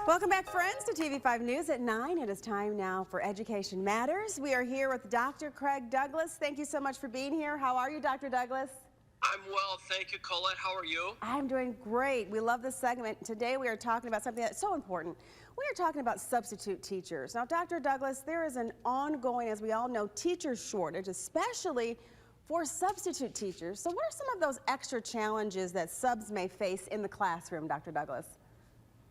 Welcome back, friends, to TV5 News at 9. It is time now for Education Matters. We are here with Dr. Craig Douglas. Thank you so much for being here. How are you, Dr. Douglas? I'm well, thank you, Colette. How are you? I'm doing great. We love this segment. Today we are talking about something that's so important. We are talking about substitute teachers. Now, Dr. Douglas, there is an ongoing, as we all know, teacher shortage, especially for substitute teachers. So what are some of those extra challenges that subs may face in the classroom, Dr. Douglas?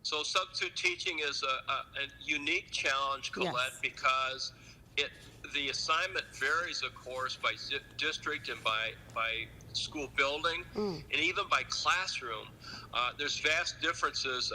So substitute teaching is a unique challenge, Colette, Yes. because the assignment varies, of course, by district and by school building, and even by classroom. There's vast differences,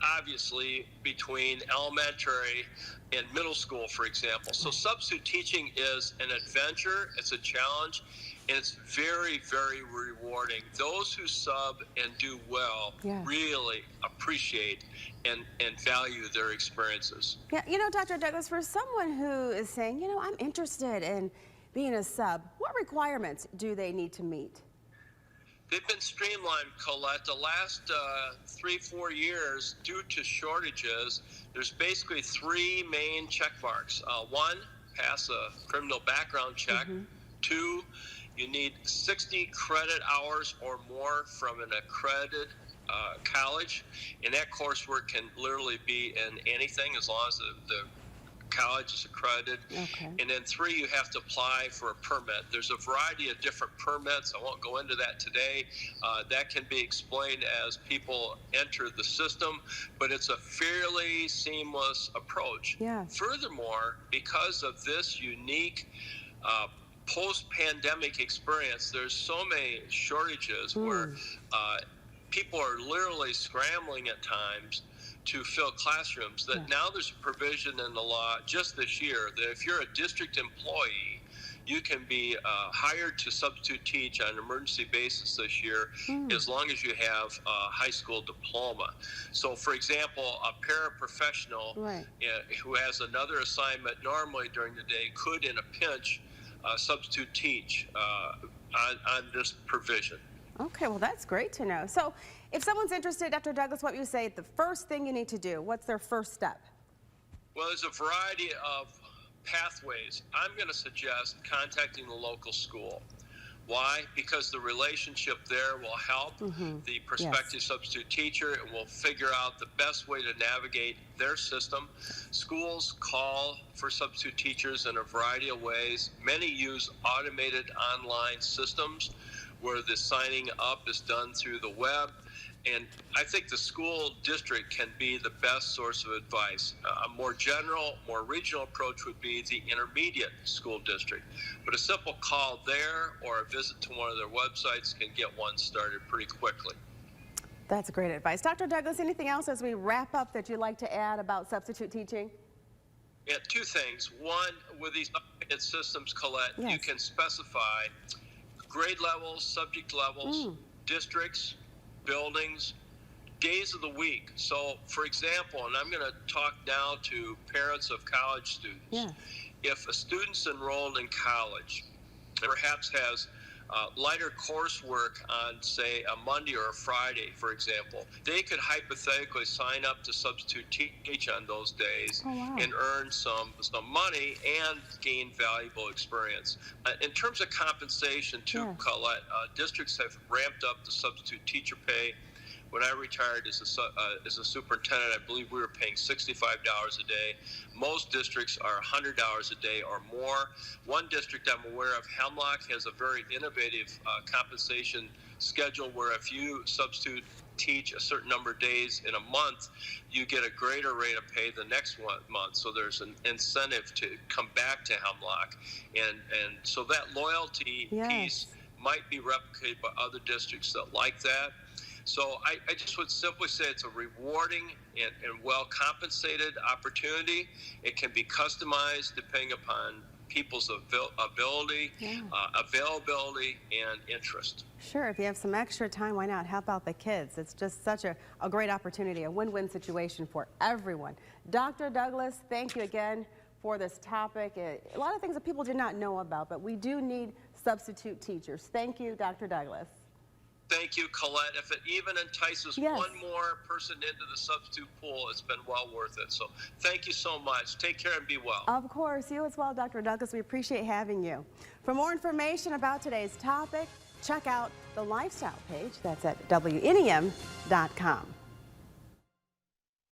obviously, between elementary and middle school, for example. So substitute teaching is an adventure, it's a challenge, and it's very, very rewarding. Those who sub and do well really appreciate and value their experiences. Yeah, you know, Dr. Douglas, for someone who is saying, you know, I'm interested in being a sub, what requirements do they need to meet? They've been streamlined, Colette. The last 3-4 years, due to shortages, there's basically 3 main check marks. 1, pass a criminal background check. 2, you need 60 credit hours or more from an accredited college, and that coursework can literally be in anything as long as the college is accredited. And then 3, you have to apply for a permit. There's a variety of different permits. I won't go into that today. That can be explained as people enter the system, but it's a fairly seamless approach. Furthermore, because of this unique post-pandemic experience, there's so many shortages where people are literally scrambling at times to fill classrooms, that now there's a provision in the law just this year that if you're a district employee, you can be hired to substitute teach on an emergency basis this year as long as you have a high school diploma. So, for example, a paraprofessional who has another assignment normally during the day could, in a pinch, substitute teach on this provision. Okay, well, that's great to know. So if someone's interested, Dr. Douglas, what you say, the first thing you need to do, what's their first step? Well, there's a variety of pathways. I'm going to suggest contacting the local school. Why? Because the relationship there will help the prospective substitute teacher, and will figure out the best way to navigate their system. Schools call for substitute teachers in a variety of ways. Many use automated online systems where the signing up is done through the web. And I think the school district can be the best source of advice. A more general, more regional approach would be the intermediate school district. But a simple call there or a visit to one of their websites can get one started pretty quickly. That's great advice. Dr. Douglas, anything else as we wrap up that you'd like to add about substitute teaching? Yeah, 2 things. One, with these automated systems, Colette, you can specify grade levels, subject levels, districts, buildings, days of the week. So, for example, and I'm going to talk now to parents of college students. If a student's enrolled in college, perhaps has lighter coursework on, say, a Monday or a Friday, for example, they could hypothetically sign up to substitute teach on those days and earn some money and gain valuable experience. In terms of compensation, too, Colette, districts have ramped up the substitute teacher pay. When I retired as a superintendent, I believe we were paying $65 a day. Most districts are $100 a day or more. One district I'm aware of, Hemlock, has a very innovative compensation schedule where if you substitute teach a certain number of days in a month, you get a greater rate of pay the next month. So there's an incentive to come back to Hemlock. And so that loyalty piece might be replicated by other districts that like that. So I just would simply say it's a rewarding and well-compensated opportunity. It can be customized depending upon people's ability, availability, and interest. Sure, if you have some extra time, why not? Help out the kids. It's just such a great opportunity, a win-win situation for everyone. Dr. Douglas, thank you again for this topic. A lot of things that people did not know about, but we do need substitute teachers. Thank you, Dr. Douglas. Thank you, Colette. If it even entices Yes. one more person into the substitute pool, it's been well worth it. So thank you so much. Take care and be well. Of course, you as well, Dr. Douglas. We appreciate having you. For more information about today's topic, check out the lifestyle page. That's at WNEM.com.